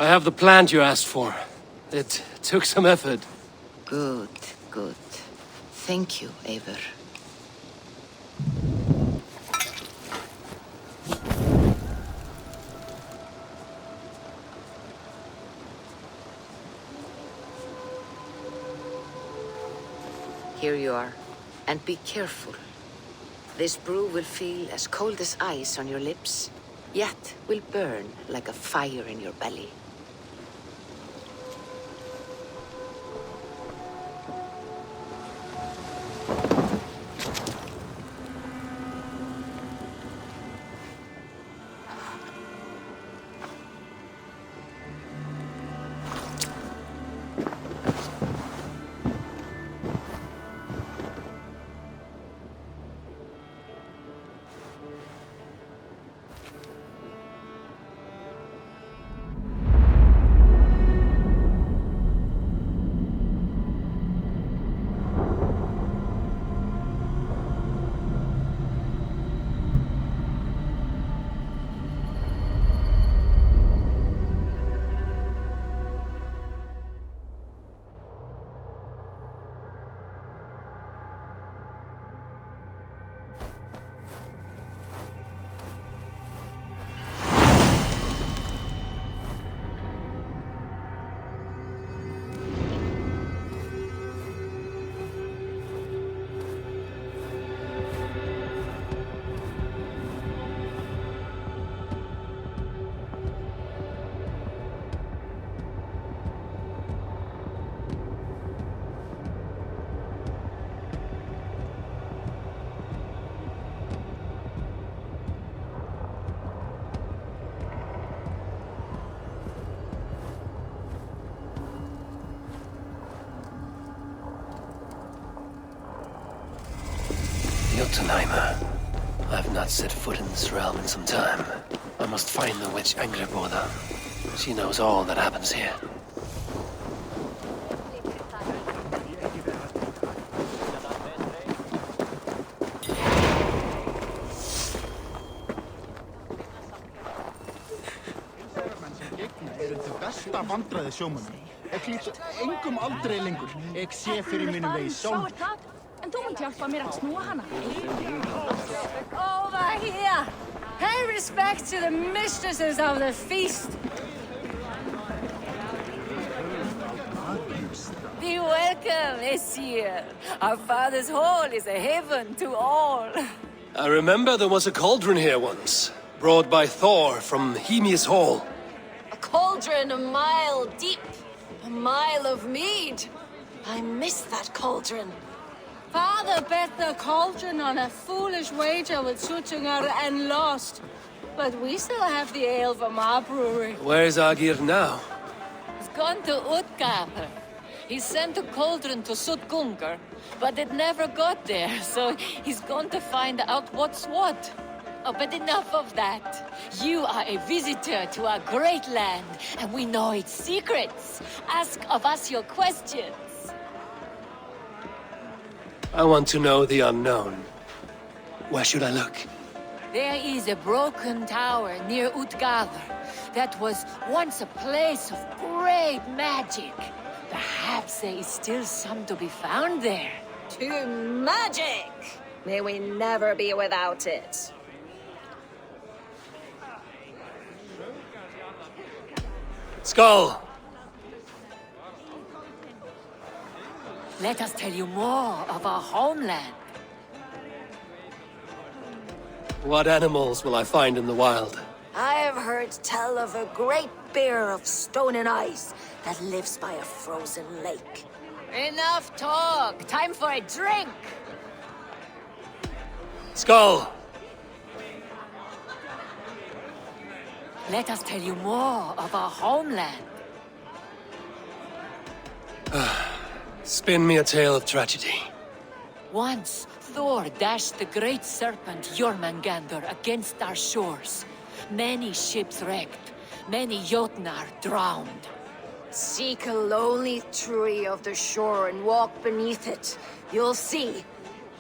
I have the plant you asked for. It took some effort. Good, good. Thank you, Eivor. Here you are. And be careful. This brew will feel as cold as ice on your lips, yet will burn like a fire in your belly. Jotunheimer. I've not set foot in this realm in some time. I must find the witch Angrboda. She knows all that happens here. Vandræði sjómönnum. Ég hlýt engum aldrei lengur. Ég sé fyrir mínum vegi sjálf. En þú munt hjálpa mér að snúa hana. Over here. Pay respect to the mistresses of the feast. Be welcome, Messieurs. Our father's hall is a heaven to all. I remember there was a cauldron here once, brought by Thor from Hemia's Hall. A cauldron a mile deep, a mile of mead. I miss that cauldron. Father bet the cauldron on a foolish wager with Sutungar and lost. But we still have the ale from our brewery. Where's Agir now? He's gone to Utgard. He sent a cauldron to Sutgungar, but it never got there, so he's gone to find out what's what. Oh, but enough of that. You are a visitor to our great land, and we know its secrets. Ask of us your questions. I want to know the unknown. Where should I look? There is a broken tower near Utgard that was once a place of great magic. Perhaps there is still some to be found there. To magic! May we never be without it. Skull! Let us tell you more of our homeland. What animals will I find in the wild? I have heard tell of a great bear of stone and ice that lives by a frozen lake. Enough talk! Time for a drink! Skull! Let us tell you more of our homeland. Spin me a tale of tragedy. Once, Thor dashed the great serpent Jormungandr against our shores. Many ships wrecked, many Jotnar drowned. Seek a lonely tree of the shore and walk beneath it. You'll see.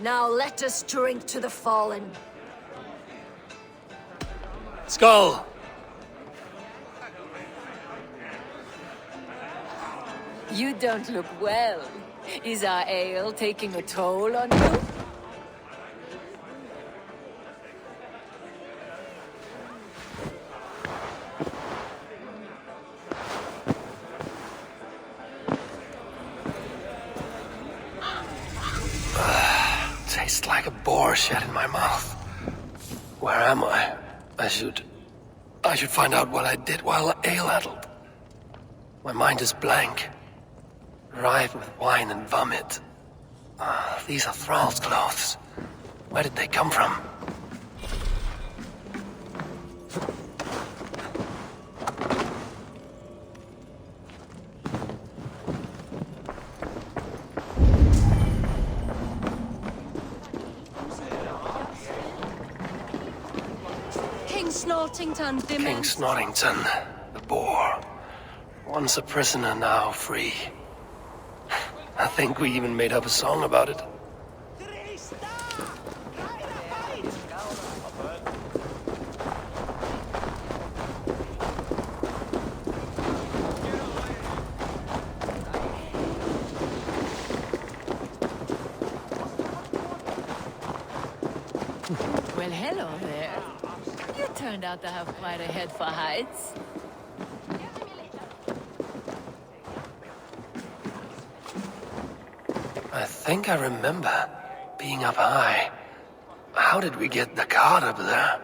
Now let us drink to the fallen. Skull! You don't look well. Is our ale taking a toll on you? Tastes like a boar shed in my mouth. Where am I? I should find out what I did while ale-addled. My mind is blank, rife with wine and vomit. These are Thrall's clothes. Where did they come from? King Snortington, the boar. Once a prisoner, now free. I think we even made up a song about it. Well, hello there. You turned out to have quite a head for heights. I think I remember being up high. How did we get the cart up there?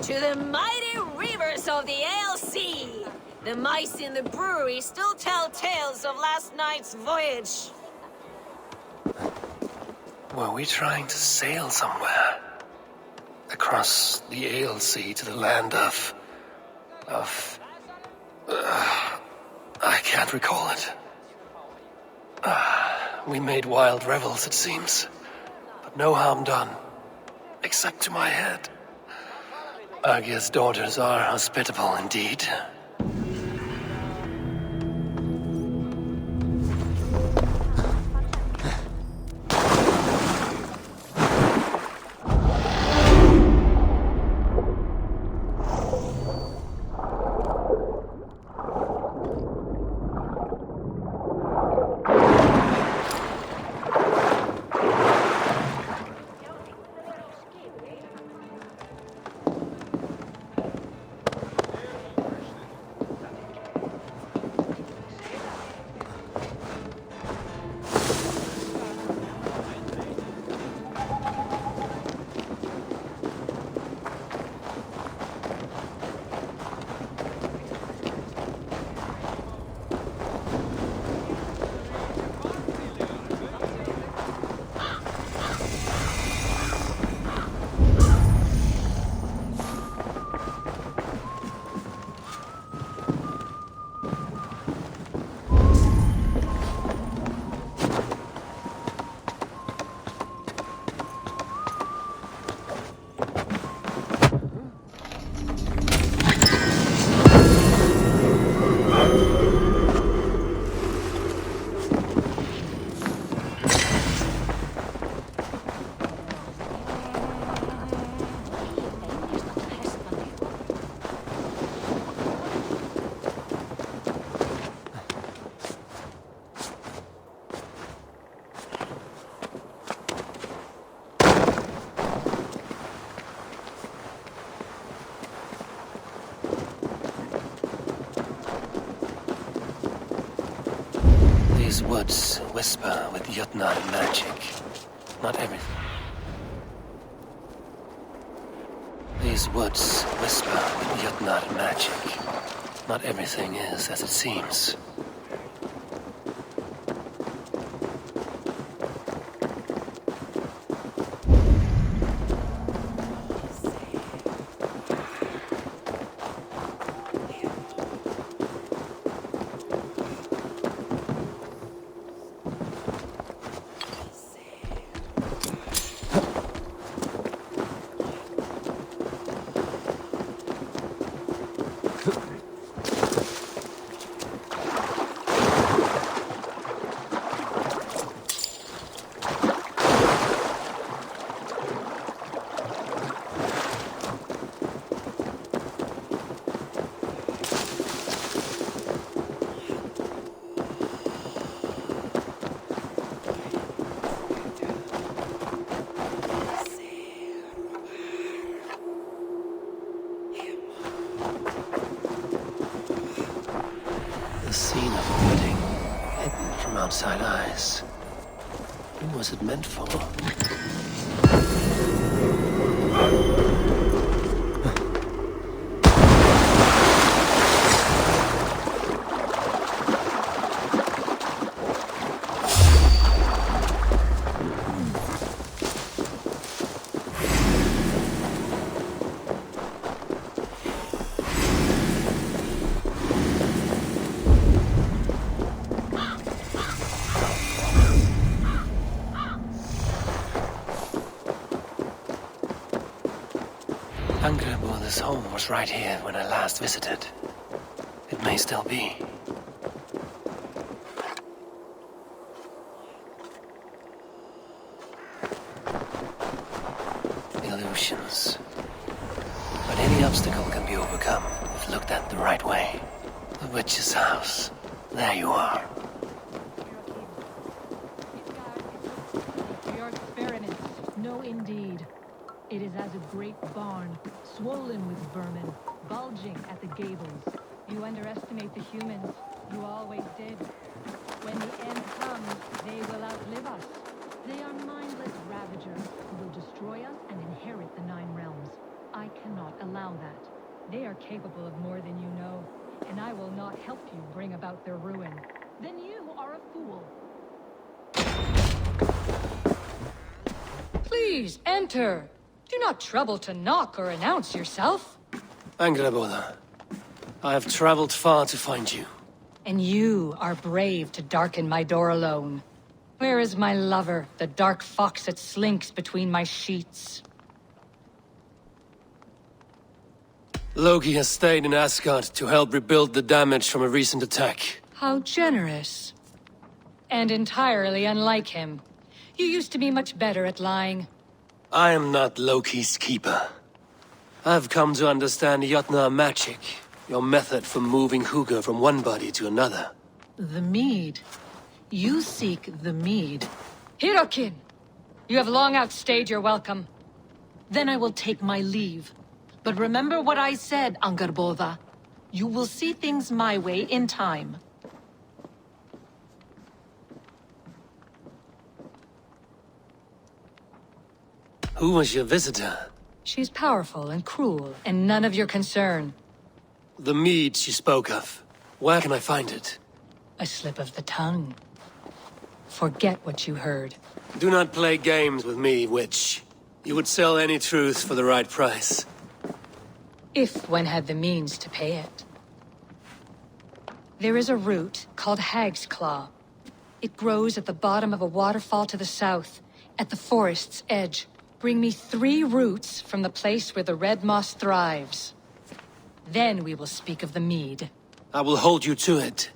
To the mighty reavers of the ALC! The mice in the brewery still tell tales of last night's voyage. Were we trying to sail somewhere? Across the ALC to the land of... I can't recall it. We made wild revels, it seems. But no harm done. Except to my head. Aegir's daughters are hospitable indeed. These woods whisper with Jotnar magic. Not everything. These woods whisper with Jotnar magic. Not everything is as it seems. scene of a wedding, hidden from outside eyes. Who was it meant for? This home was right here when I last visited. It may still be. Illusions. But any obstacle can be overcome if looked at the right way. The witch's house. There you are. Your experiments. No, indeed. It is as a great barn, swollen with vermin, bulging at the gables. You underestimate the humans. You always did. When the end comes, they will outlive us. They are mindless ravagers who will destroy us and inherit the 9 realms. I cannot allow that. They are capable of more than you know, and I will not help you bring about their ruin. Then you are a fool. Please, enter. Do not trouble to knock or announce yourself. Angraboda, I have traveled far to find you. And you are brave to darken my door alone. Where is my lover, the dark fox that slinks between my sheets? Loki has stayed in Asgard to help rebuild the damage from a recent attack. How generous. And entirely unlike him. You used to be much better at lying. I am not Loki's keeper. I've come to understand Jotnar magic, your method for moving Hugr from one body to another. The mead. You seek the mead. Hirokin! You have long outstayed your welcome. Then I will take my leave. But remember what I said, Angarboda. You will see things my way in time. Who was your visitor? She's powerful and cruel, and none of your concern. The mead she spoke of. Where can I find it? A slip of the tongue. Forget what you heard. Do not play games with me, witch. You would sell any truth for the right price. If one had the means to pay it. There is a root called Hag's Claw. It grows at the bottom of a waterfall to the south, at the forest's edge. Bring me 3 roots from the place where the red moss thrives. Then we will speak of the mead. I will hold you to it.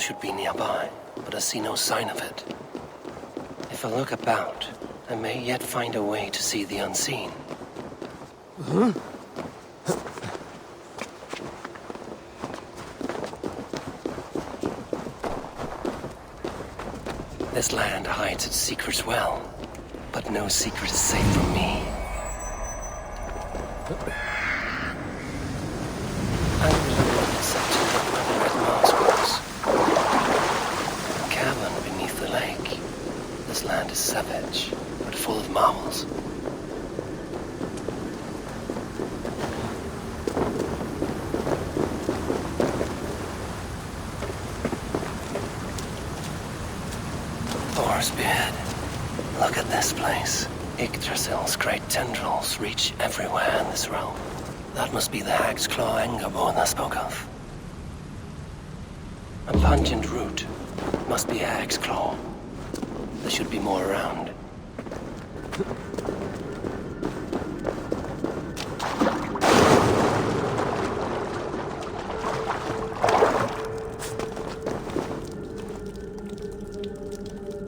should be nearby, but I see no sign of it. If I look about, I may yet find a way to see the unseen. This land hides its secrets well, but no secret is safe from me. I was once up to look where the red moss was. A cavern beneath the lake. This land is savage, but full of marvels. Beard. Look at this place. Yggdrasil's great tendrils reach everywhere in this realm. That must be the Hag's Claw Angerborn I spoke of. A pungent root. Must be a Hag's Claw. There should be more around.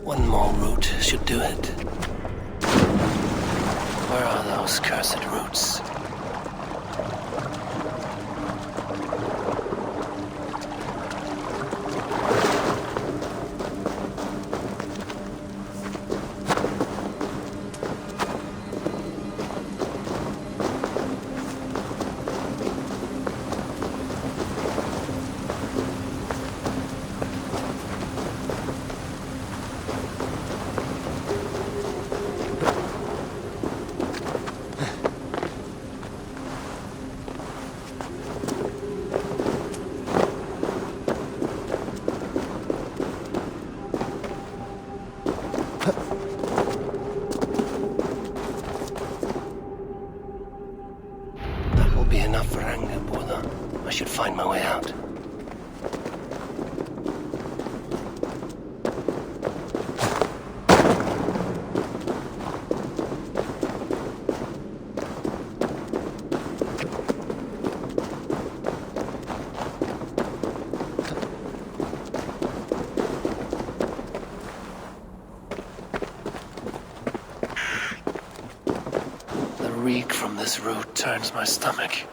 One more root should do it. Where are those cursed roots? I should find my way out. The reek from this root turns my stomach.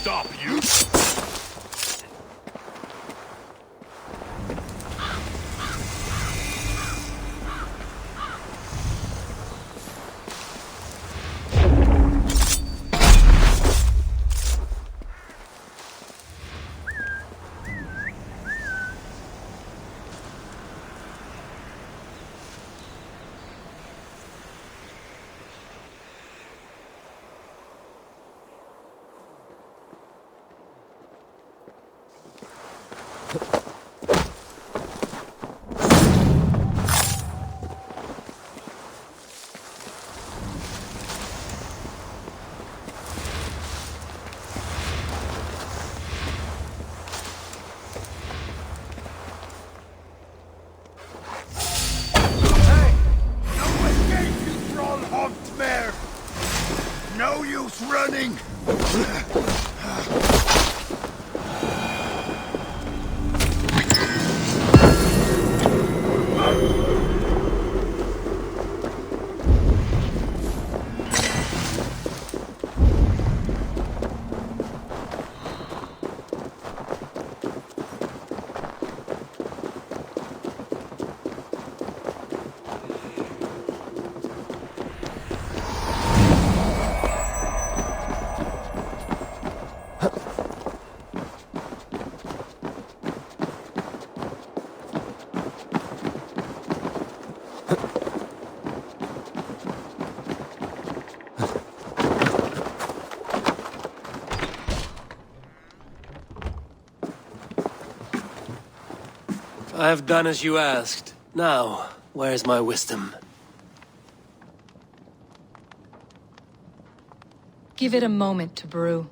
stop you. No use running! I have done as you asked. Now, where's my wisdom? Give it a moment to brew.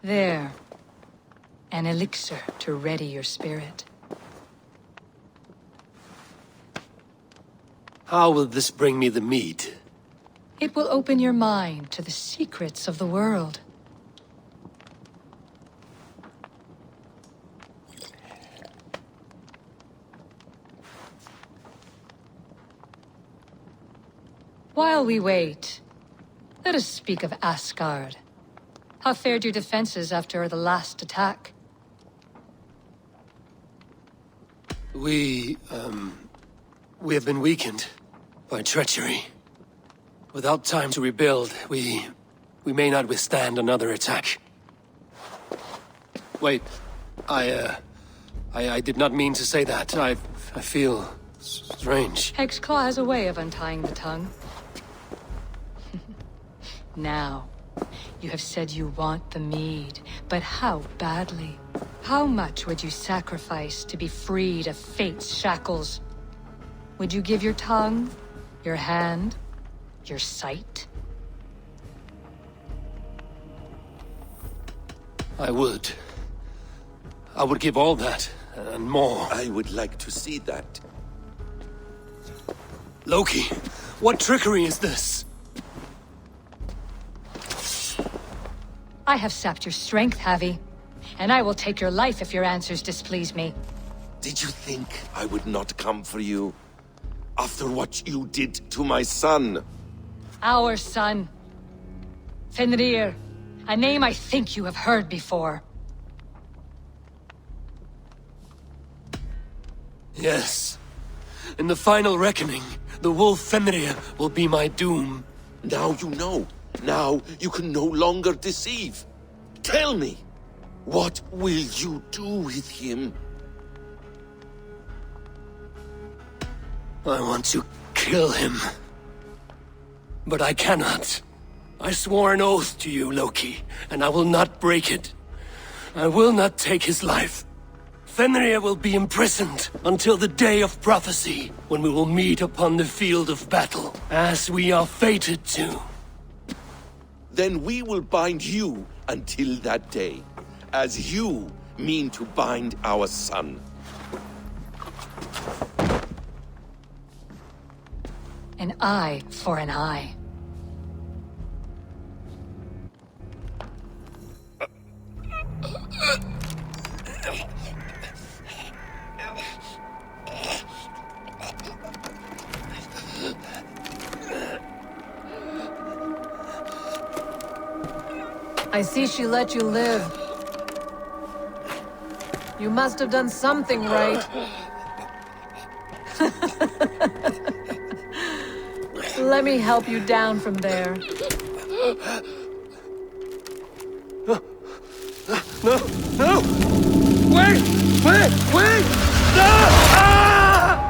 There. An elixir to ready your spirit. How will this bring me the meat? It will open your mind to the secrets of the world. While we wait, let us speak of Asgard. How fared your defenses after the last attack? We have been weakened by treachery. Without time to rebuild, we may not withstand another attack. Wait, I did not mean to say that. I feel strange. Hexclaw has a way of untying the tongue. Now, you have said you want the mead, but how badly? How much would you sacrifice to be freed of fate's shackles? Would you give your tongue, your hand, your sight? I would. I would give all that, and more. I would like to see that. Loki, what trickery is this? I have sapped your strength, Havi. And I will take your life if your answers displease me. Did you think I would not come for you? After what you did to my son? Our son. Fenrir. A name I think you have heard before. Yes. In the final reckoning, the wolf Fenrir will be my doom. Now you know. Now you can no longer deceive. Tell me, what will you do with him? I want to kill him. But I cannot. I swore an oath to you, Loki, and I will not break it. I will not take his life. Fenrir will be imprisoned until the day of prophecy, when we will meet upon the field of battle, as we are fated to. Then we will bind you until that day, as you mean to bind our son. An eye for an eye. I see she let you live. You must have done something right. Let me help you down from there. No! No! Wait! Wait! Wait! No! Ah!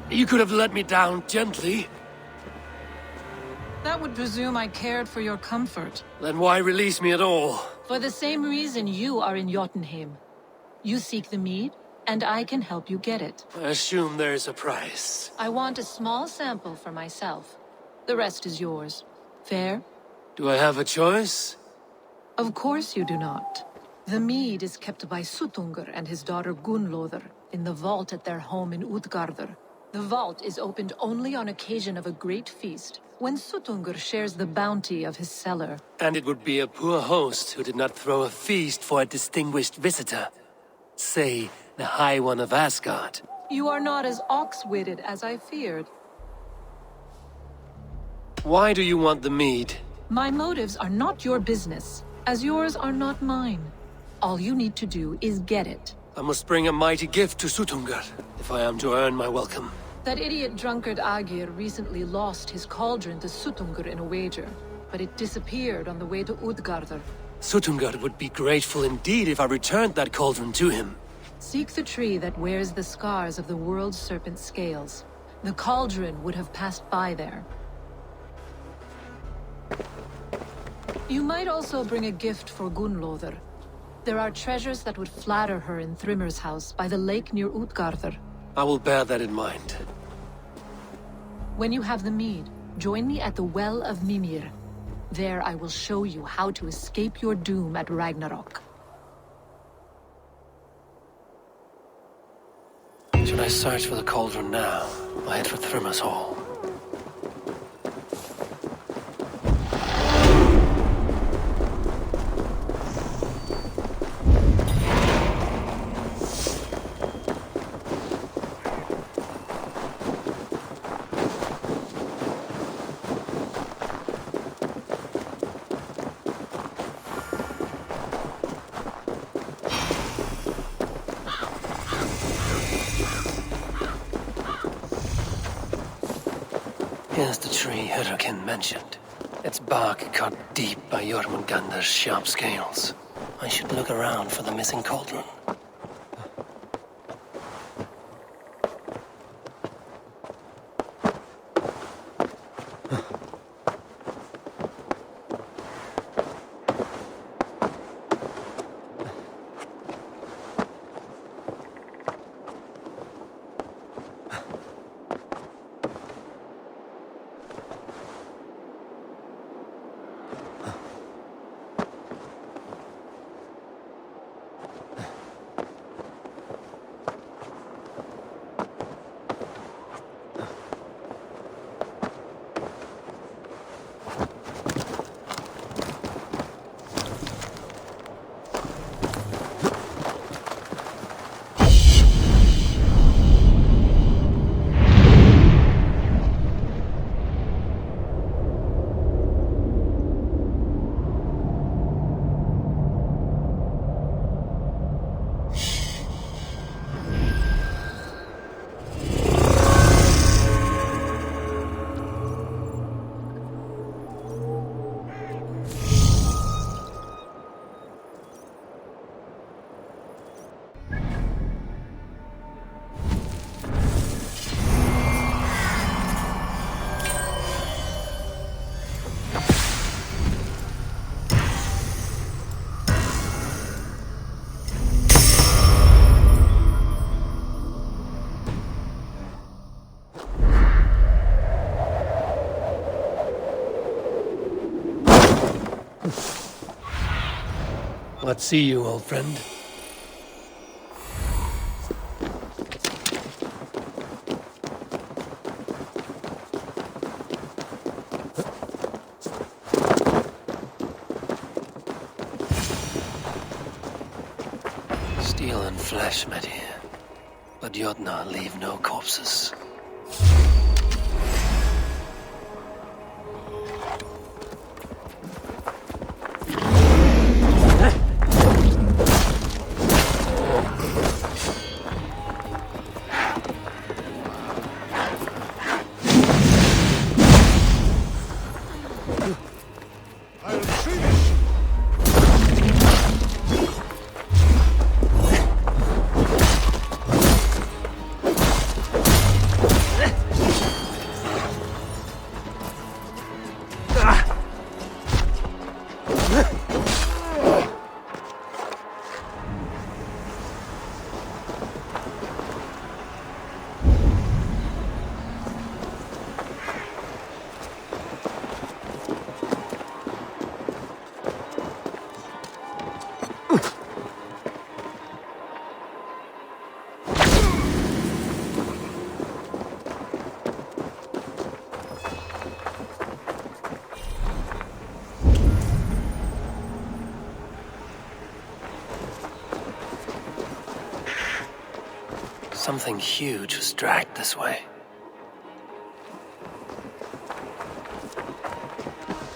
You could have let me down gently. That would presume I cared for your comfort. Then why release me at all? For the same reason you are in Jotunheim. You seek the mead, and I can help you get it. I assume there is a price. I want a small sample for myself. The rest is yours. Fair? Do I have a choice? Of course you do not. The mead is kept by Suttungr and his daughter Gunnlóðr in the vault at their home in Utgardr. The vault is opened only on occasion of a great feast, when Suttungr shares the bounty of his cellar. And it would be a poor host who did not throw a feast for a distinguished visitor. Say, the High One of Asgard. You are not as ox-witted as I feared. Why do you want the mead? My motives are not your business, as yours are not mine. All you need to do is get it. I must bring a mighty gift to Suttungr, if I am to earn my welcome. That idiot drunkard Agir recently lost his cauldron to Suttungr in a wager, but it disappeared on the way to Utgardr. Suttungr would be grateful indeed if I returned that cauldron to him. Seek the tree that wears the scars of the world's serpent scales. The cauldron would have passed by there. You might also bring a gift for Gunnlóðr. There are treasures that would flatter her in Thrimmer's house by the lake near Utgardr. I will bear that in mind. When you have the mead, join me at the Well of Mimir. There I will show you how to escape your doom at Ragnarok. Should I search for the cauldron now, or head for Thrimmer's hall? Here's the tree Hyrrokin mentioned. Its bark cut deep by Jormungandr's sharp scales. I should look around for the missing cauldron. What see you, old friend? Steel and flesh met here, but Jotnar leave no corpses. Something huge was dragged this way.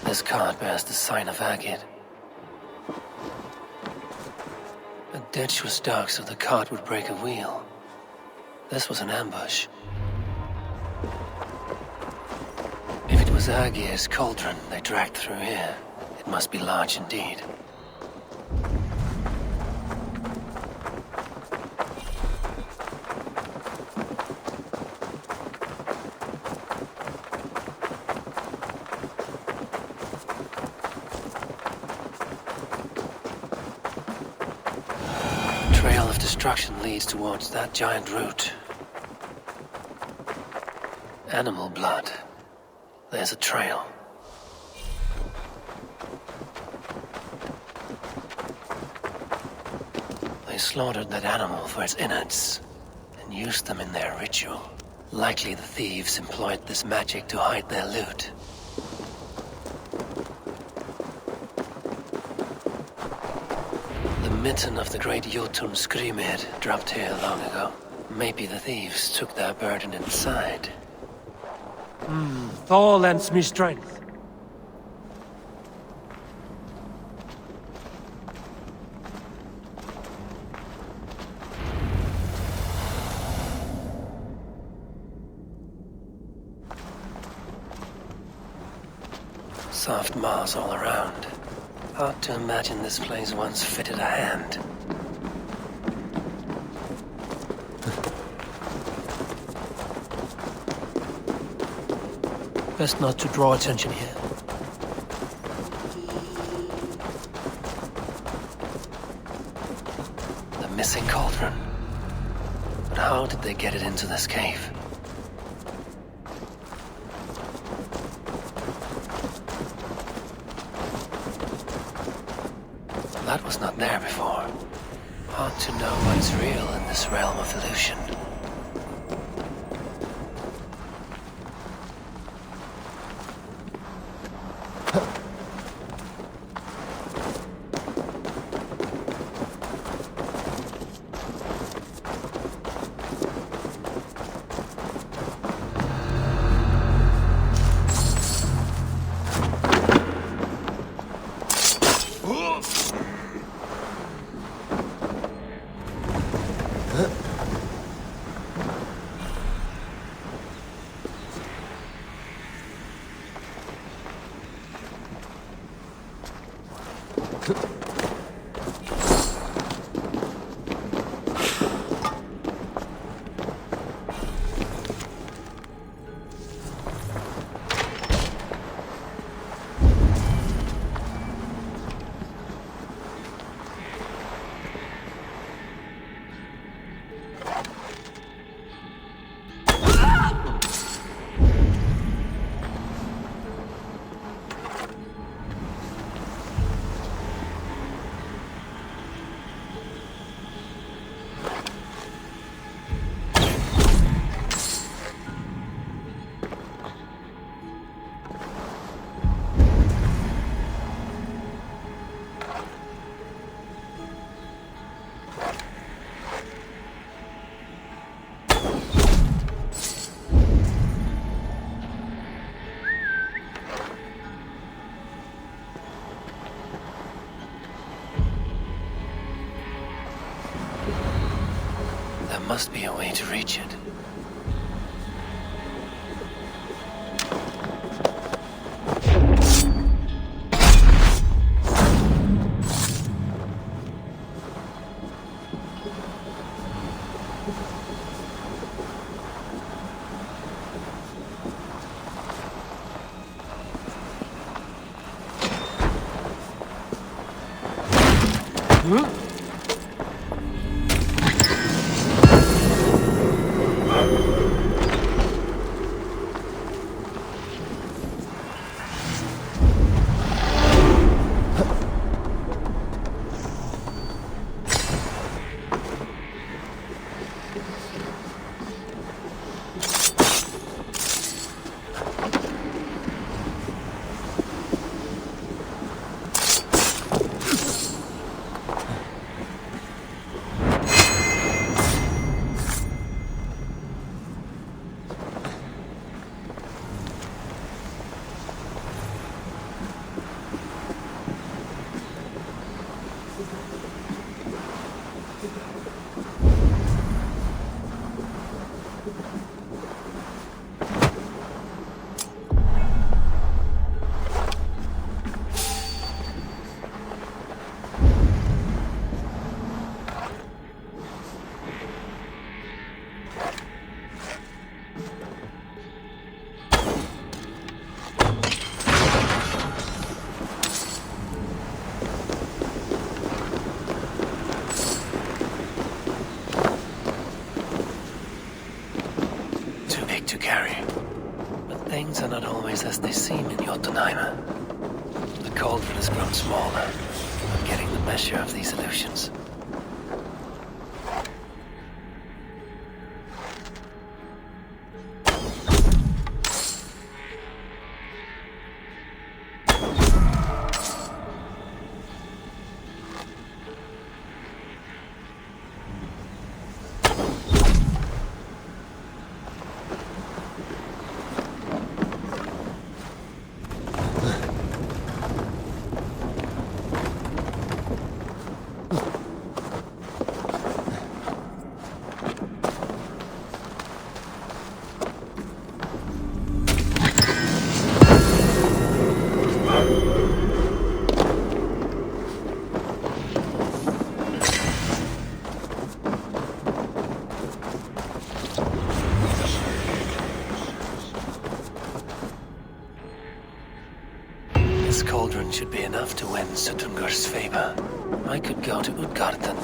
This cart bears the sign of Agid. The ditch was dark so the cart would break a wheel. This was an ambush. If it was Agir's cauldron they dragged through here, it must be large indeed. Destruction leads towards that giant root. Animal blood. There's a trail. They slaughtered that animal for its innards and used them in their ritual. Likely the thieves employed this magic to hide their loot. The mitten of the great Jotun Skrimir dropped here long ago. Maybe the thieves took their burden inside. Thor lends me strength. Soft moss all around. Hard to imagine this place once fitted a hand. Best not to draw attention here. The missing cauldron. But how did they get it into this cave? That was not there before. Hard to know what's real in this realm of illusion. must be a way to reach it. To carry. But things are not always as they seem in Jotunheim. The cauldron has grown smaller. I'm getting the measure of these illusions. This cauldron should be enough to win Suttungur's favor. I could go to Utgarden.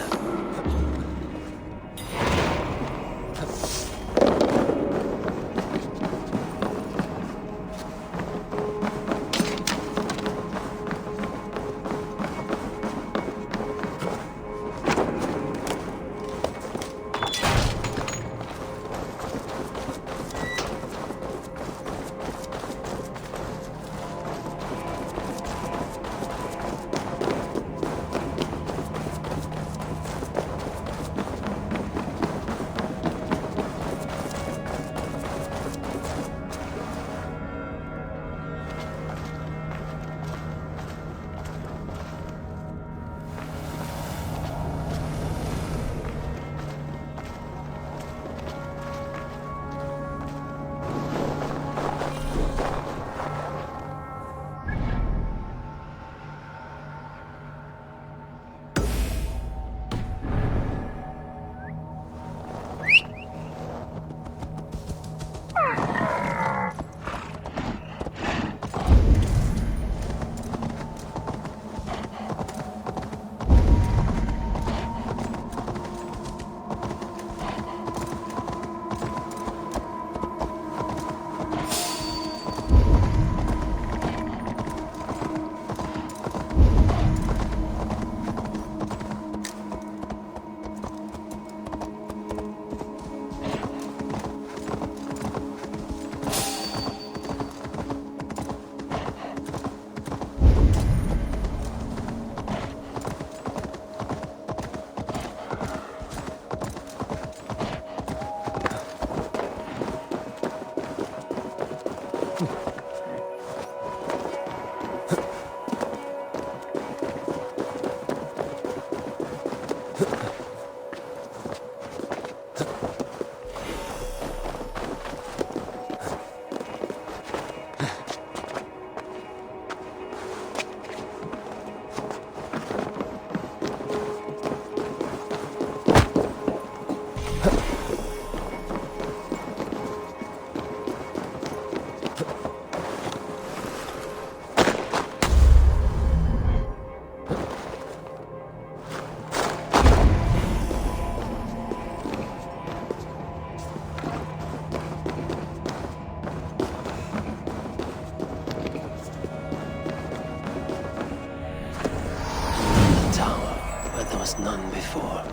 was none before.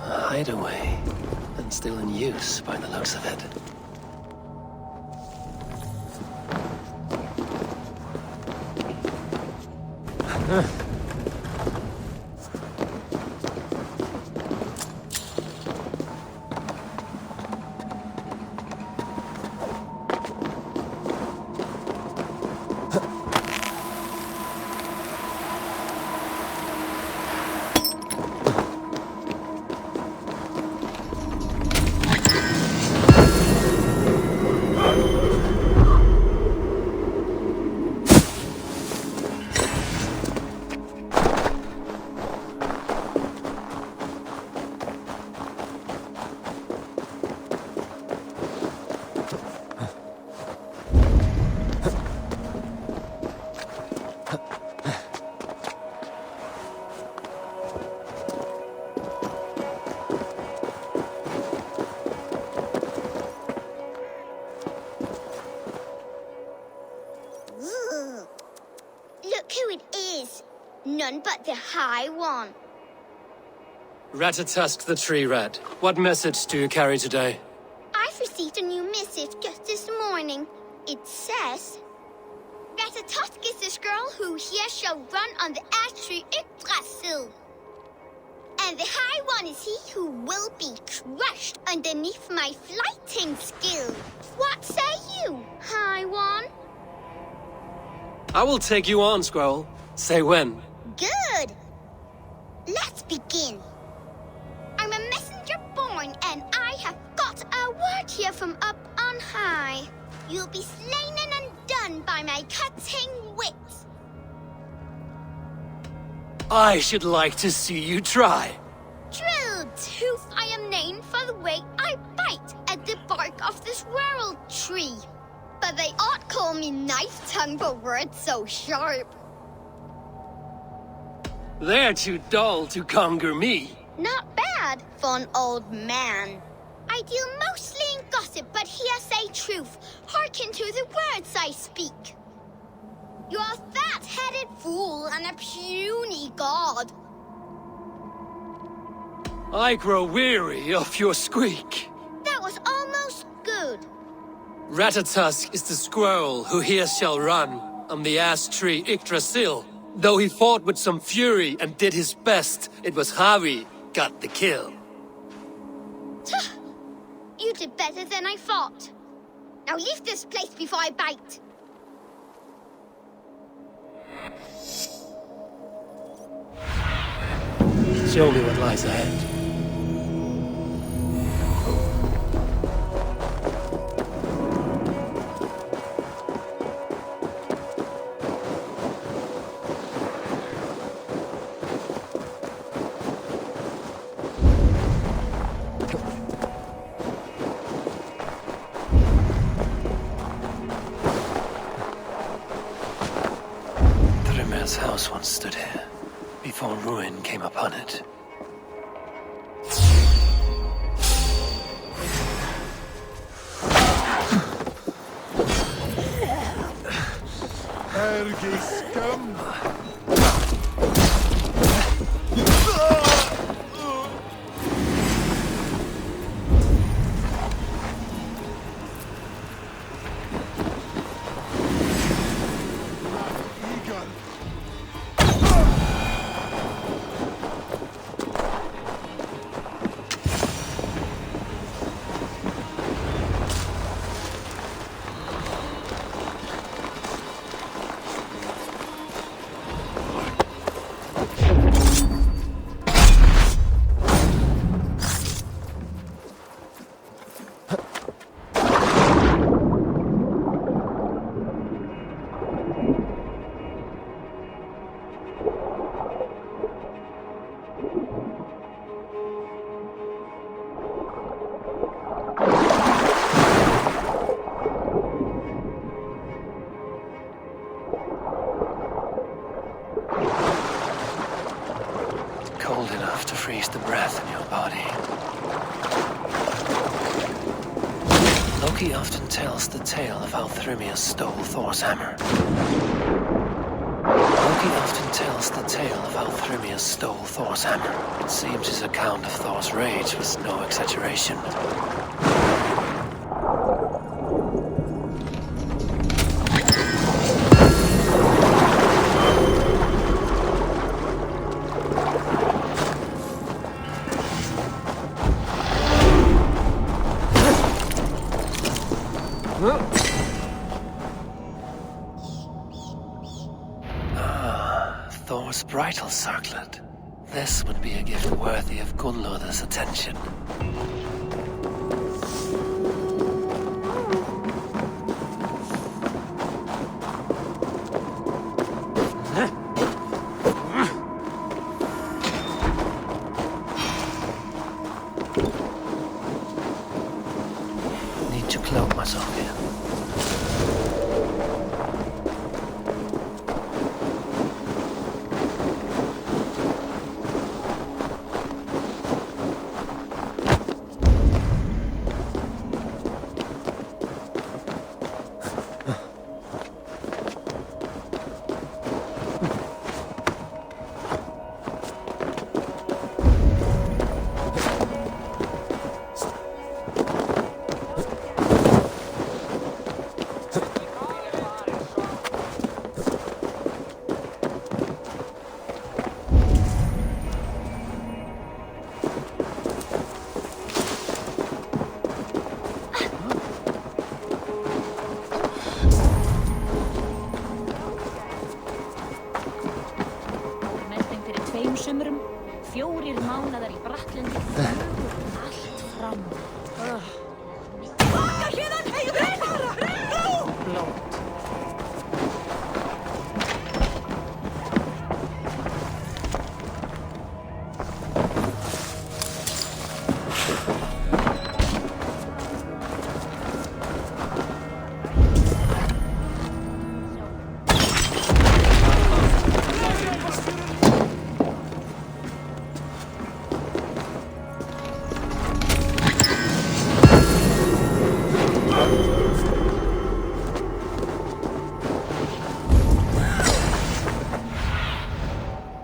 A hideaway, and still in use by the looks of it. Look who it is. None but the High One. Ratatusk the Tree Rat. What message do you carry today? I've received a new message just this morning. It says, Ratatusk is this girl who here shall run on the ash tree Yggdrasil. And the High One is he who will be crushed underneath my flighting skill. What say you, High One? I will take you on, Squirrel. Say when. Good. Let's begin. I'm a messenger born, and I have got a word here from up on high. You'll be slain and undone by my cutting wits. I should like to see you try. Drill tooth I am named for the way I bite at the bark of this world tree. But they ought call me knife tongue for words so sharp. They're too dull to conquer me. Not bad for an old man. I deal mostly in gossip, but here say truth. Hearken to the words I speak. You're a fat-headed fool and a puny god. I grow weary of your squeak. That was almost good. Ratatusk is the squirrel who here shall run on the ash tree Yggdrasil. Though he fought with some fury and did his best, it was Harvey got the kill. You did better than I thought. Now leave this place before I bite. Show me what lies ahead. Thrymir's house once stood here, before ruin came upon it. Ergiskum. in your body. Loki often tells the tale of how Thrymia stole Thor's hammer. Loki often tells the tale of how Thrymia stole Thor's hammer. It seems his account of Thor's rage was no exaggeration. Thor's bridal circlet. This would be a gift worthy of Gunnlodr's attention. Need to cloak myself here.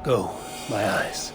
Go, my eyes.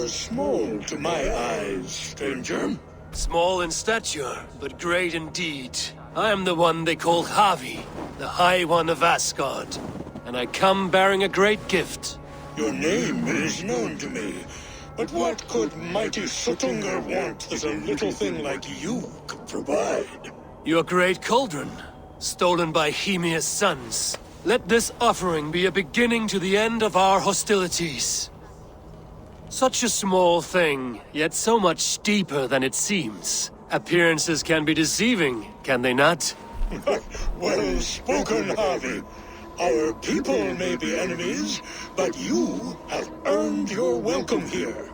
Small to my eyes, stranger. Small in stature, but great in deed. I am the one they call Havi, the High One of Asgard. And I come bearing a great gift. Your name is known to me. But what could mighty Suttungr want that a little thing like you could provide? Your great cauldron, stolen by Hymir's sons. Let this offering be a beginning to the end of our hostilities. Such a small thing, yet so much deeper than it seems. Appearances can be deceiving, can they not? Well spoken, Harvey. Our people may be enemies, but you have earned your welcome here.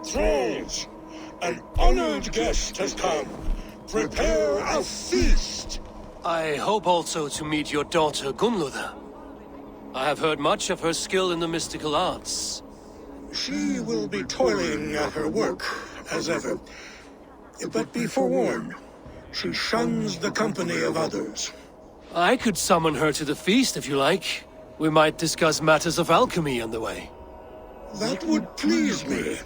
Thralls, an honored guest has come. Prepare a feast. I hope also to meet your daughter Gunlother. I have heard much of her skill in the mystical arts. She will be toiling at her work, as ever. But be forewarned, she shuns the company of others. I could summon her to the feast if you like. We might discuss matters of alchemy on the way. That would please me.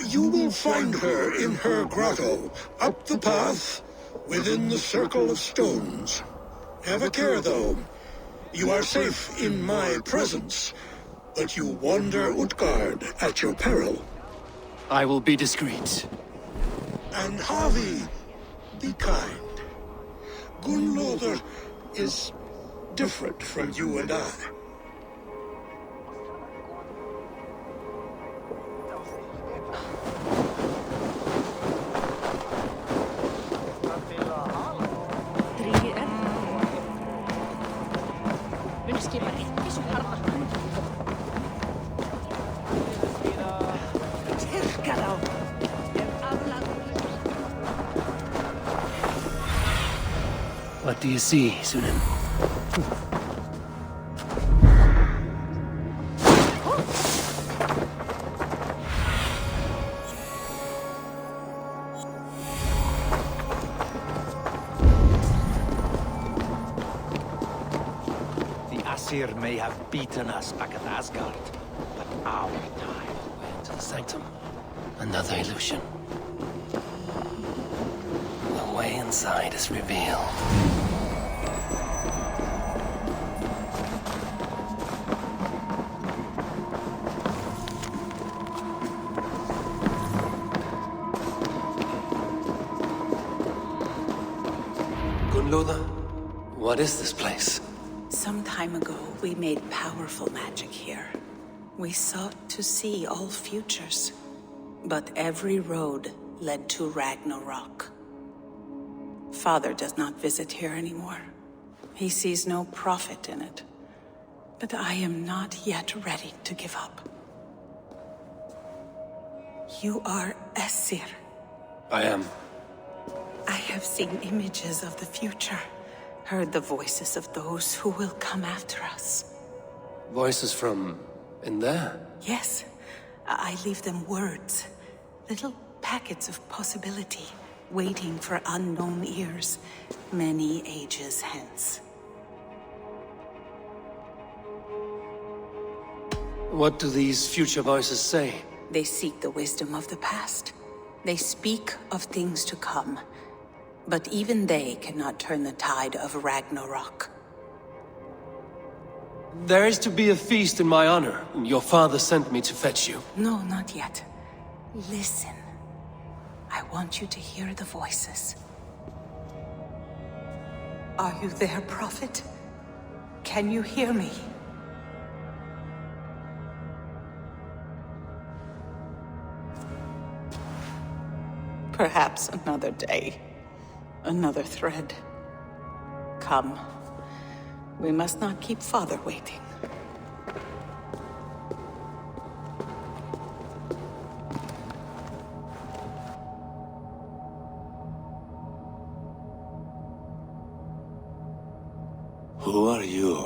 You will find her in her grotto, up the path, within the circle of stones. Have a care, though. You are safe in my presence, but you wander Utgard at your peril. I will be discreet. And Harvey, be kind. Gunlother is different from you and I. What do you see, Sunan? The Aesir may have beaten us back at Asgard, but our time Way into the sanctum. Another illusion. The way inside is revealed. Gunlother, what is this place? Some time ago, we made powerful magic here. We sought to see all futures, but every road led to Ragnarok. Father does not visit here anymore. He sees no profit in it. But I am not yet ready to give up. You are Aesir. I am. I have seen images of the future, heard the voices of those who will come after us. Voices from in there? Yes, I leave them words, little packets of possibility, waiting for unknown ears, many ages hence. What do these future voices say? They seek the wisdom of the past. They speak of things to come. But even they cannot turn the tide of Ragnarok. There is to be a feast in my honor. Your father sent me to fetch you. No, not yet. Listen. I want you to hear the voices. Are you there, Prophet? Can you hear me? Perhaps another day. Another thread. Come. We must not keep Father waiting. Who are you?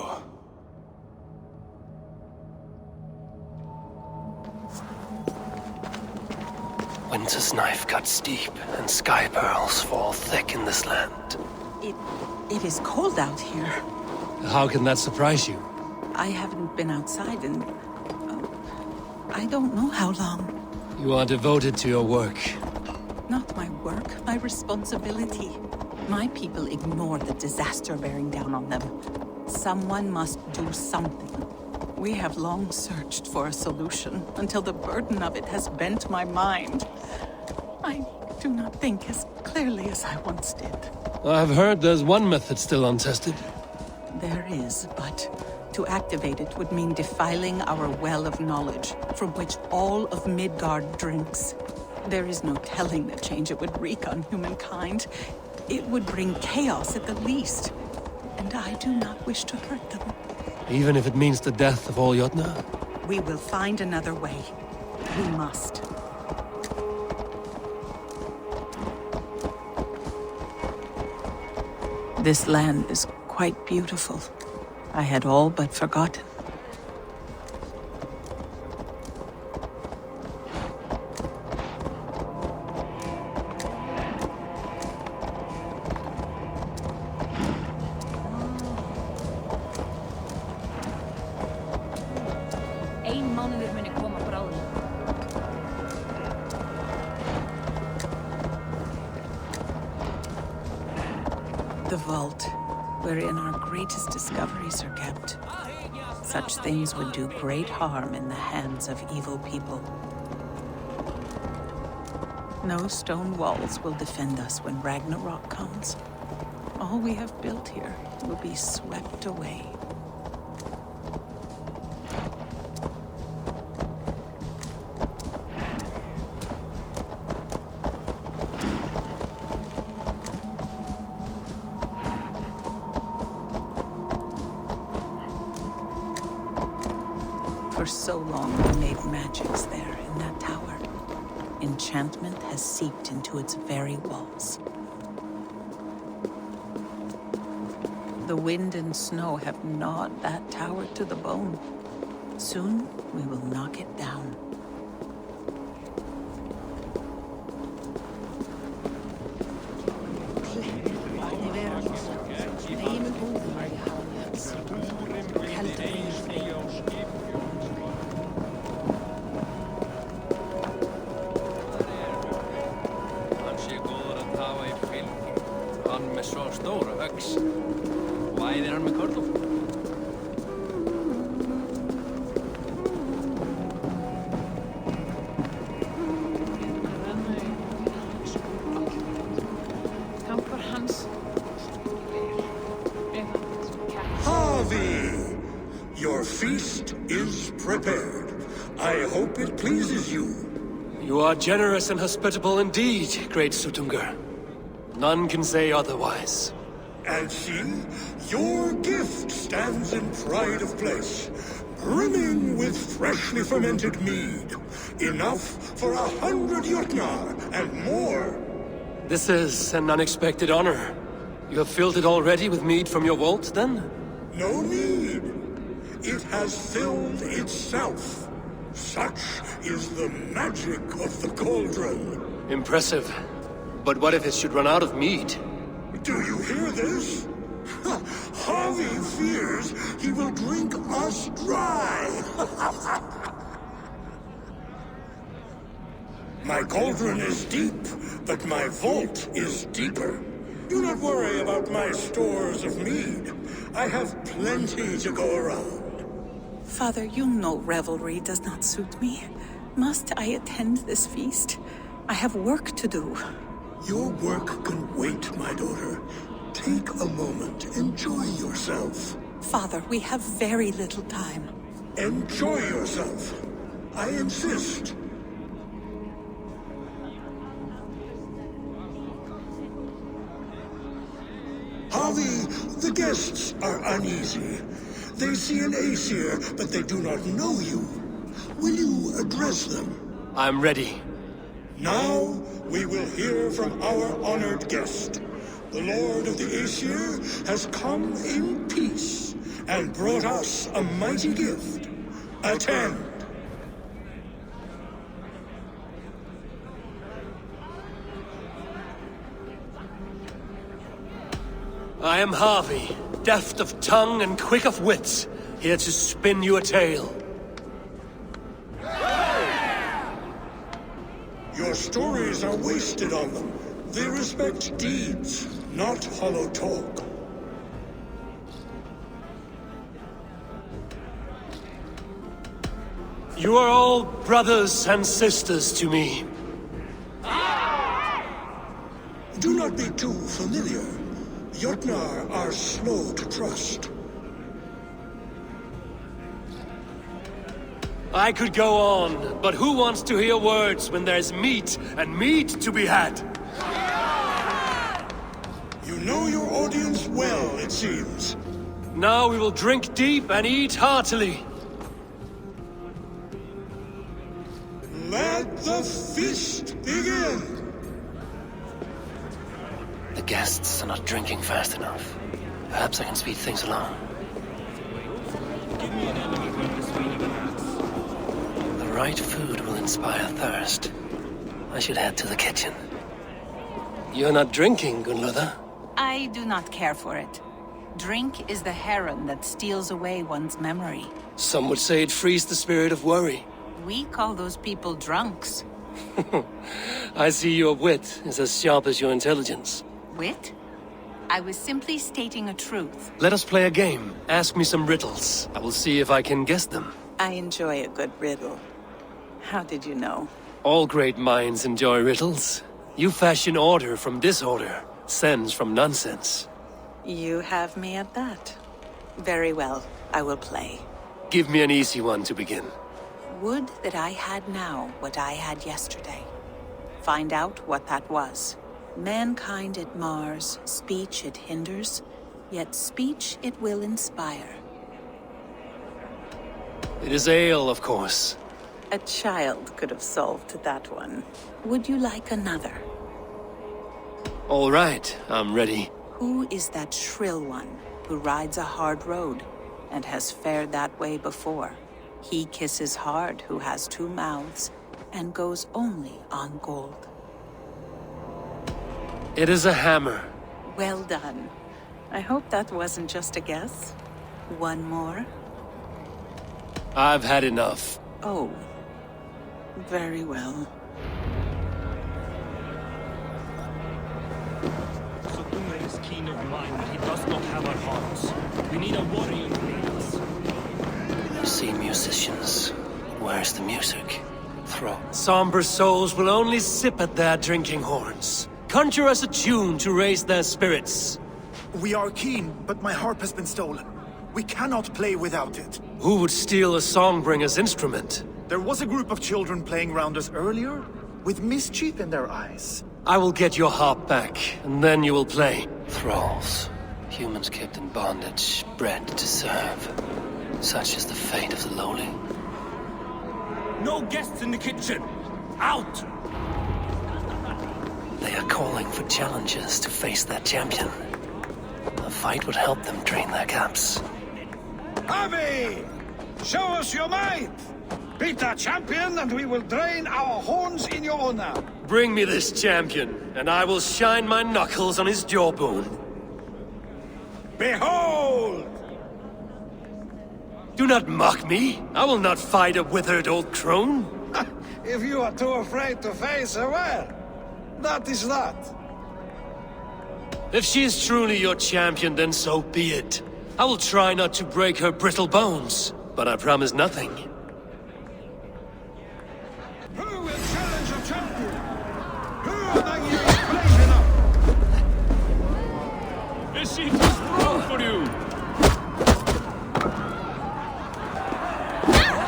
Winter's knife cuts deep, and sky pearls fall thick in this land. It is cold out here. How can that surprise you? I haven't been outside in... I don't know how long. You are devoted to your work. Not my work, my responsibility. My people ignore the disaster bearing down on them. Someone must do something. We have long searched for a solution, until the burden of it has bent my mind. I do not think as clearly as I once did. I've heard there's one method still untested. There is, but to activate it would mean defiling our well of knowledge, from which all of Midgard drinks. There is no telling the change it would wreak on humankind. It would bring chaos at the least. And I do not wish to hurt them. Even if it means the death of all Jotnar? We will find another way. We must. This land is quite beautiful. I had all but forgotten. The vault, wherein our greatest discoveries are kept. Such things would do great harm in the hands of evil people. No stone walls will defend us when Ragnarok comes. All we have built here will be swept away. For so long, we made magics there in that tower. Enchantment has seeped into its very walls. The wind and snow have gnawed that tower to the bone. Soon, we will knock it down. Your feast is prepared. I hope it pleases you. You are generous and hospitable indeed, great Sutungur. None can say otherwise. And see, your gift stands in pride of place, brimming with freshly fermented mead. Enough for 100 Jotnar and more. This is an unexpected honor. You have filled it already with mead from your vault, then? No need. It has filled itself. Such is the magic of the cauldron. Impressive. But what if it should run out of mead? Do you hear this? Harvey fears he will drink us dry. My cauldron is deep, but my vault is deeper. Do not worry about my stores of mead. I have plenty to go around. Father, you know revelry does not suit me. Must I attend this feast? I have work to do. Your work can wait, my daughter. Take a moment. Enjoy yourself. Father, we have very little time. Enjoy yourself. I insist. Harvey, the guests are uneasy. They see an Aesir, but they do not know you. Will you address them? I'm ready. Now, we will hear from our honored guest. The Lord of the Aesir has come in peace and brought us a mighty gift. Attend. I am Harvey, deft of tongue and quick of wits, here to spin you a tale. Your stories are wasted on them. They respect deeds, not hollow talk. You are all brothers and sisters to me. Do not be too familiar. Jotnar are slow to trust. I could go on, but who wants to hear words when there's meat and meat to be had? You know your audience well, it seems. Now we will drink deep and eat heartily. Let the feast begin! The guests are not drinking fast enough. Perhaps I can speed things along. The right food will inspire thirst. I should head to the kitchen. You're not drinking, Gunlother? I do not care for it. Drink is the heron that steals away one's memory. Some would say it frees the spirit of worry. We call those people drunks. I see your wit is as sharp as your intelligence. Wit? I was simply stating a truth. Let us play a game. Ask me some riddles. I will see if I can guess them. I enjoy a good riddle. How did you know? All great minds enjoy riddles. You fashion order from disorder, sense from nonsense. You have me at that. Very well, I will play. Give me an easy one to begin. Would that I had now what I had yesterday. Find out what that was. Mankind it mars, speech it hinders, yet speech it will inspire. It is ale, of course. A child could have solved that one. Would you like another? All right, I'm ready. Who is that shrill one who rides a hard road and has fared that way before? He kisses hard who has two mouths and goes only on gold. It is a hammer. Well done. I hope that wasn't just a guess. One more? I've had enough. Oh. Very well. Sottunga is keen of mind, but he does not have our hearts. We need a warrior to lead us. You see musicians. Where's the music? Throw. Somber souls will only sip at their drinking horns. Conjure us a tune to raise their spirits. We are keen, but my harp has been stolen. We cannot play without it. Who would steal a songbringer's instrument? There was a group of children playing around us earlier, with mischief in their eyes. I will get your harp back, and then you will play. Thralls. Humans kept in bondage, bred to serve. Such is the fate of the lowly. No guests in the kitchen! Out! They are calling for challengers to face their champion. A fight would help them drain their cups. Avi! Show us your might! Beat our champion and we will drain our horns in your honor. Bring me this champion, and I will shine my knuckles on his jawbone. Behold! Do not mock me. I will not fight a withered old crone. If you are too afraid to face her, well, that is that. If she is truly your champion, then so be it. I will try not to break her brittle bones, but I promise nothing. Who will challenge a champion? Who among you is brave enough? Is she too strong for you?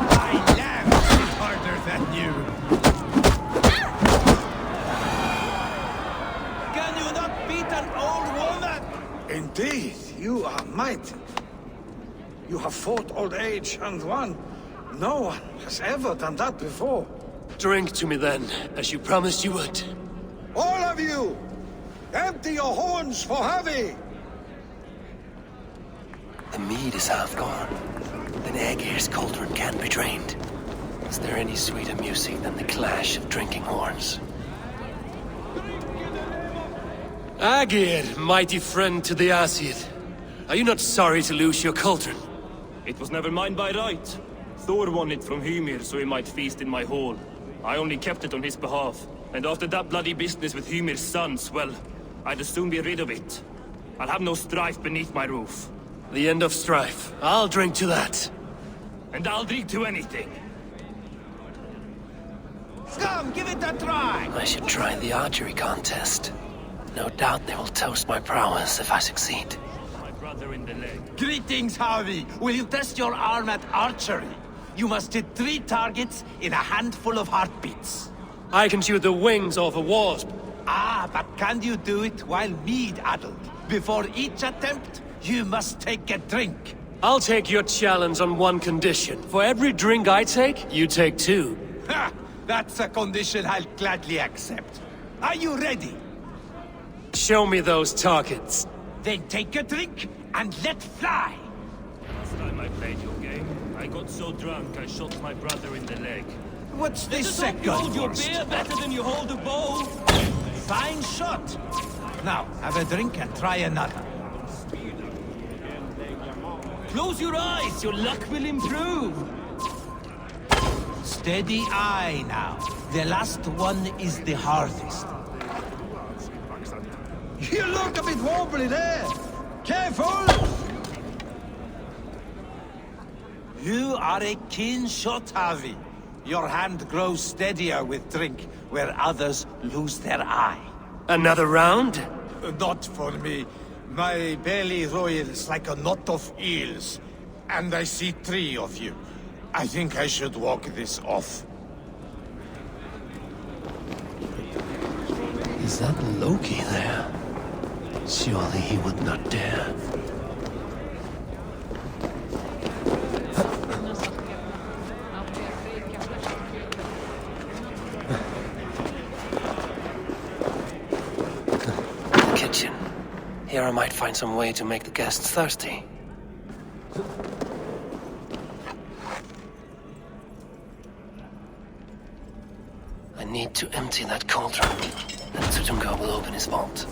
I am harder than you. Can you not beat an old woman? Indeed, you are mighty. You have fought old age and won. No one has ever done that before. Drink to me then, as you promised you would. All of you! Empty your horns for Javi! The mead is half gone. Then Aegir's cauldron can be drained. Is there any sweeter music than the clash of drinking horns? Aegir, mighty friend to the Aesir. Are you not sorry to lose your cauldron? It was never mine by right. Thor won it from Hymir so he might feast in my hall. I only kept it on his behalf. And after that bloody business with Hymir's sons, well, I'd as soon be rid of it. I'll have no strife beneath my roof. The end of strife. I'll drink to that. And I'll drink to anything. Scum, give it a try! I should try the archery contest. No doubt they will toast my prowess if I succeed. My brother in the leg. Greetings, Harvey. Will you test your arm at archery? you must hit 3 targets in a handful of heartbeats. I can shoot the wings off a wasp. Ah, but can you do it while mead-addled? Before each attempt, you must take a drink. I'll take your challenge on one condition. For every drink I take, you take 2. Ha! That's a condition I'll gladly accept. Are you ready? Show me those targets. Then take a drink and let fly. Last time I played your game, I got so drunk I shot my brother in the leg. What's the You second hold your worst? beer better than you hold a bow. Fine shot. Now, have a drink and try another. Close your eyes, your luck will improve. Steady eye now. The last one is the hardest. You look a bit wobbly there. Careful! You are a keen shot, Harvey. Your hand grows steadier with drink, where others lose their eye. Another round? Not for me. My belly roils like a knot of eels. And I see 3 of you. I think I should walk this off. Is that Loki there? Surely he would not dare. The kitchen. Here I might find some way to make the guests thirsty. I need to empty that cauldron. Then Sutunga will open his vault.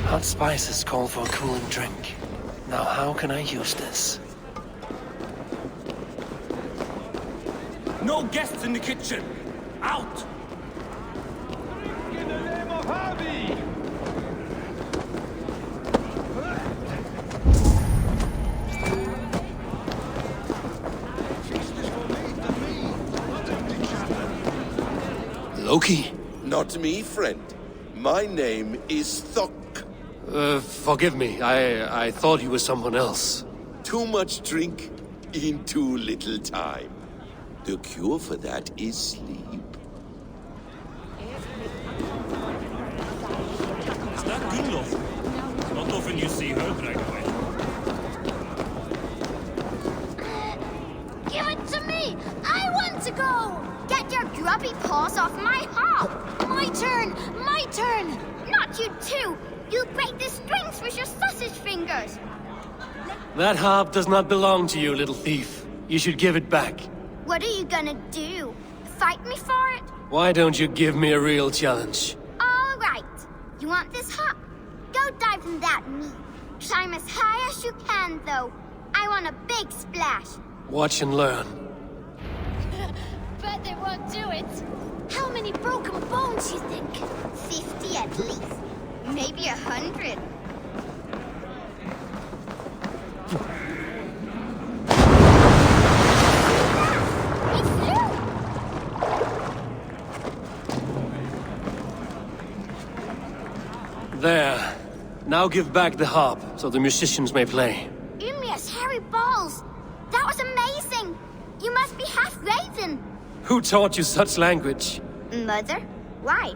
Hot spices call for a cooling drink. Now how can I use this? No guests in the kitchen. Out! In the name of Harvey! Loki? Not me, friend. My name is Thok. Forgive me. I thought you were someone else. Too much drink in too little time. The cure for that is sleep. Is that Gunlof? Not often you see her drag away. Give it to me! I want to go! Get your grubby paws off my hop! My turn! My turn! Not you too! You'll break the strings with your sausage fingers! That harp does not belong to you, little thief. You should give it back. What are you gonna do? Fight me for it? Why don't you give me a real challenge? All right. You want this hop? Go dive in that meat. Climb as high as you can, though. I want a big splash. Watch and learn. But they won't do it. How many broken bones, you think? 50 at least. Maybe 100. There. Now give back the harp, so the musicians may play. Ymir's hairy balls! That was amazing! You must be half raven! Who taught you such language? Mother? Why?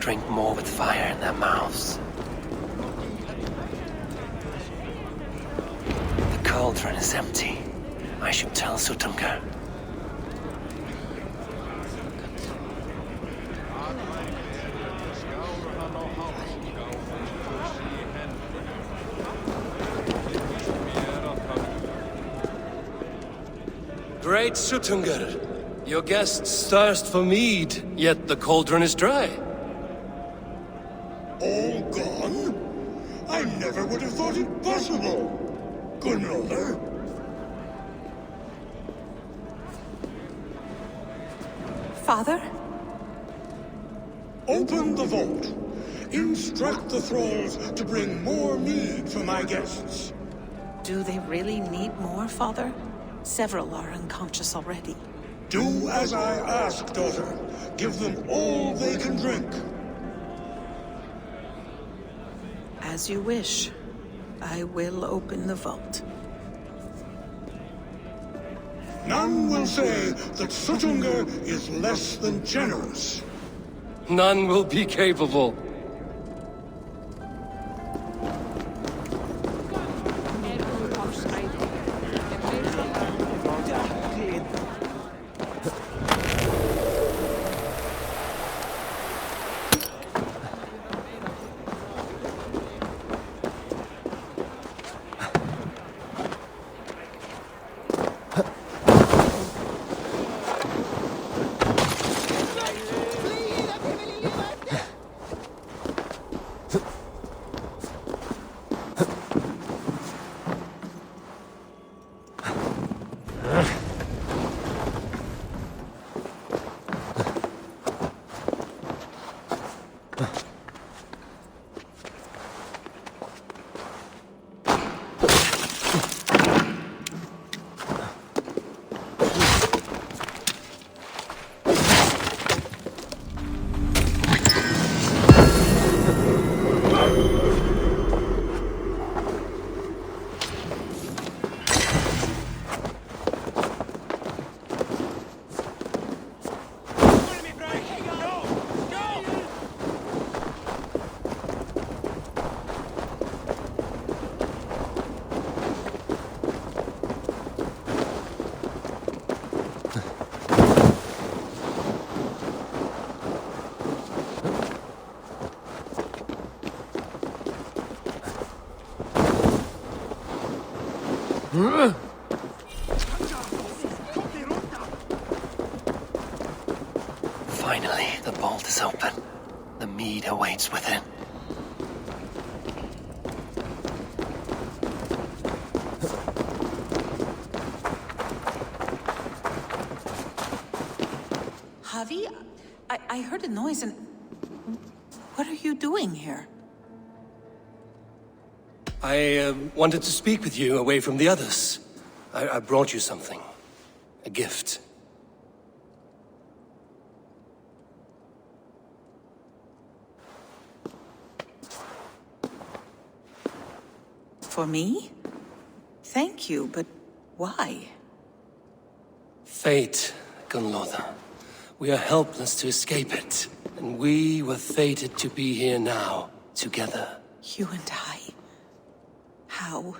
drink more with fire in their mouths. The cauldron is empty. I should tell Sutunga. Great Sutungar, your guests thirst for mead, yet the cauldron is dry. All gone? I never would have thought it possible. Gunlother? Father? Open the vault. Instruct the thralls to bring more mead for my guests. Do they really need more, Father? Several are unconscious already. Do as I ask, daughter. Give them all they can drink. As you wish. I will open the vault. None will say that Sutunga is less than generous. None will be capable. Finally, the vault is open. The mead awaits within. Javi, I heard a noise and... What are you doing here? I wanted to speak with you away from the others. I brought you something. A gift. For me? Thank you, but why? Fate, Gunlother. We are helpless to escape it. And we were fated to be here now, together. You and I? How?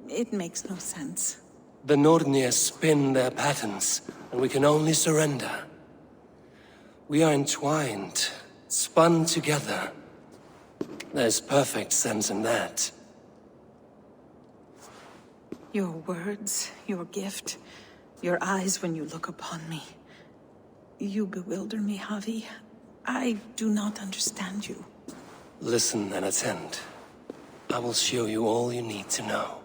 It makes no sense. The Nordnir spin their patterns, and we can only surrender. We are entwined, spun together. There's perfect sense in that. Your words, your gift, your eyes when you look upon me. You bewilder me, Javi. I do not understand you. Listen and attend. I will show you all you need to know.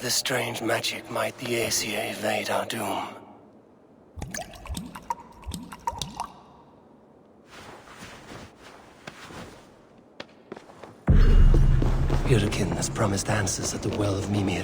this strange magic might the Aesir evade our doom. Hyrkin has promised answers at the Well of Mimir.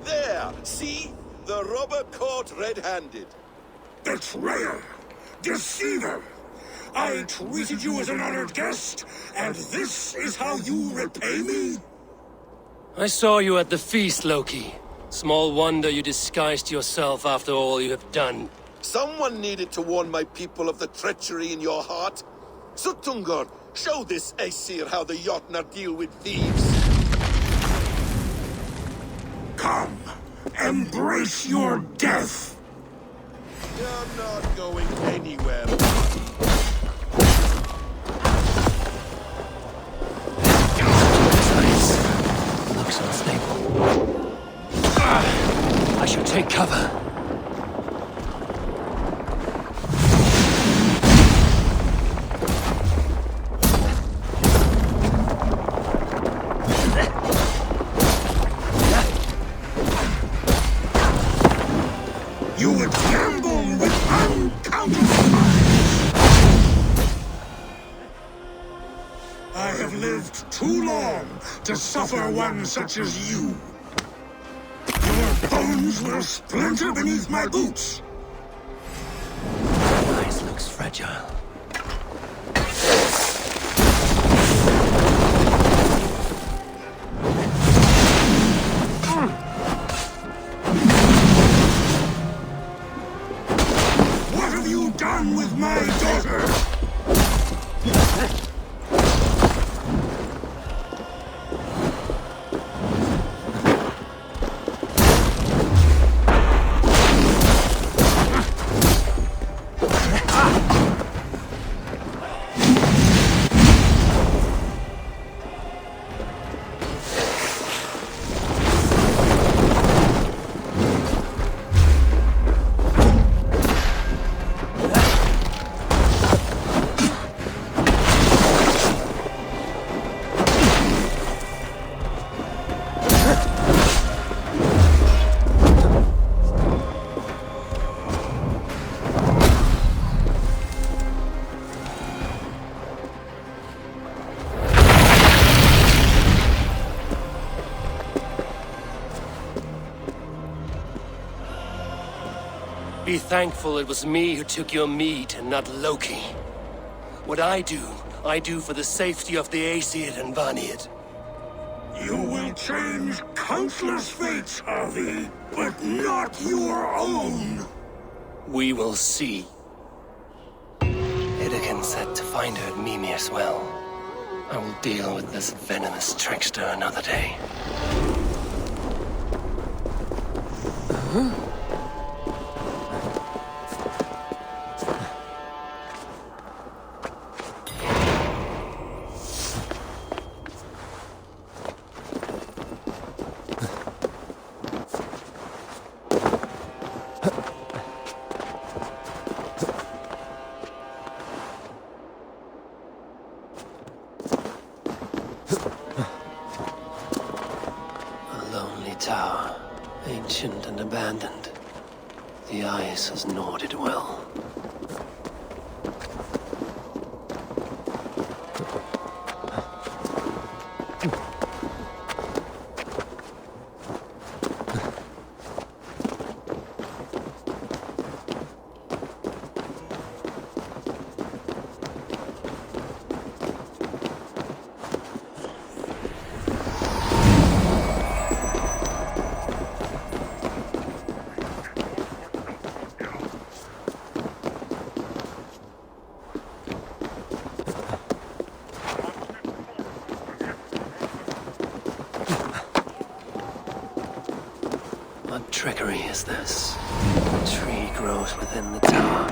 There! See? The robber caught red-handed. Betrayer! Deceiver! I treated you as an honored guest, and this is how you repay me? I saw you at the feast, Loki. Small wonder you disguised yourself after all you have done. Someone needed to warn my people of the treachery in your heart. Suttungr, show this Aesir how the Jotnar deal with thieves. Come, embrace your death! You're not going anywhere. Looks unstable. I should take cover. You would gamble with uncountable lives! I have lived too long to suffer one such as you. Your bones will splinter beneath my boots. Eyes looks fragile. What have you done with my daughter? Be thankful it was me who took your meat and not Loki. What I do for the safety of the Aesir and Vanir. You will change countless fates, Harvey, but not your own. We will see. Hyrkin said to find her at Mimir's well. I will deal with this venomous trickster another day. The ice has gnawed it well. What trickery is this? A tree grows within the tower.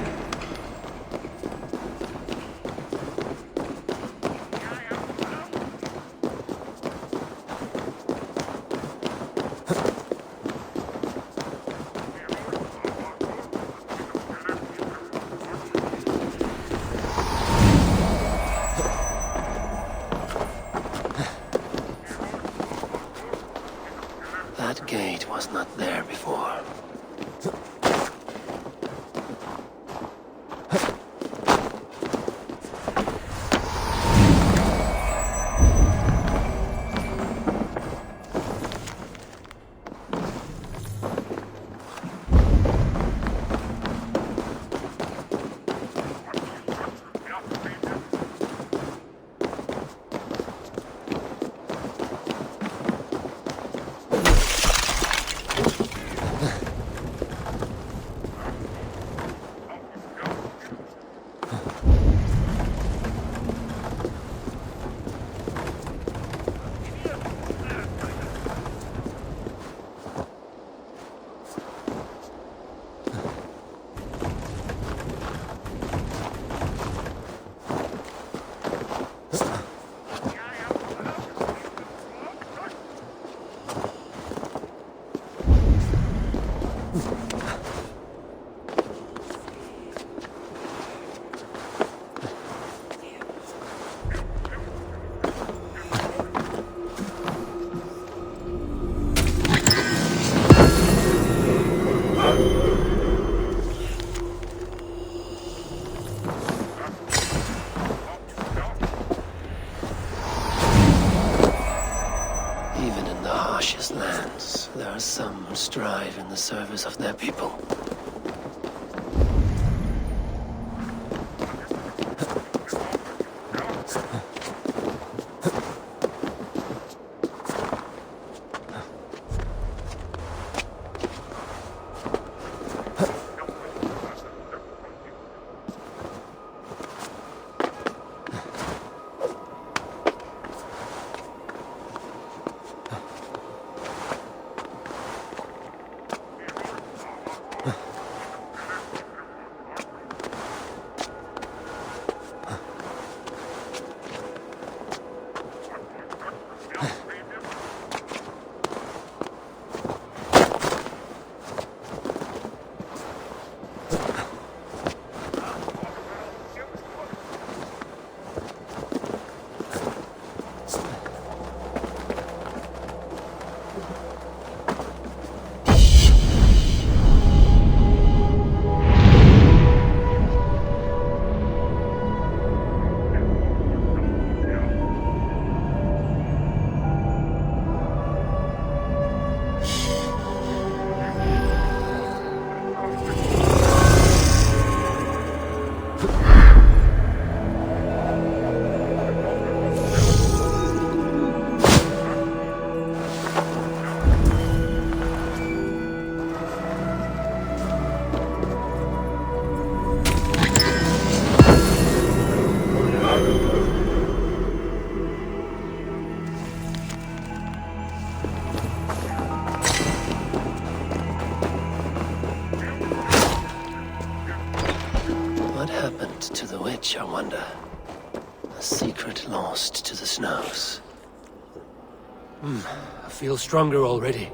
That gate was not there before. Even in the harshest lands, there are some who strive in the service of their people. What happened to the witch, I wonder? A secret lost to the snows. I feel stronger already.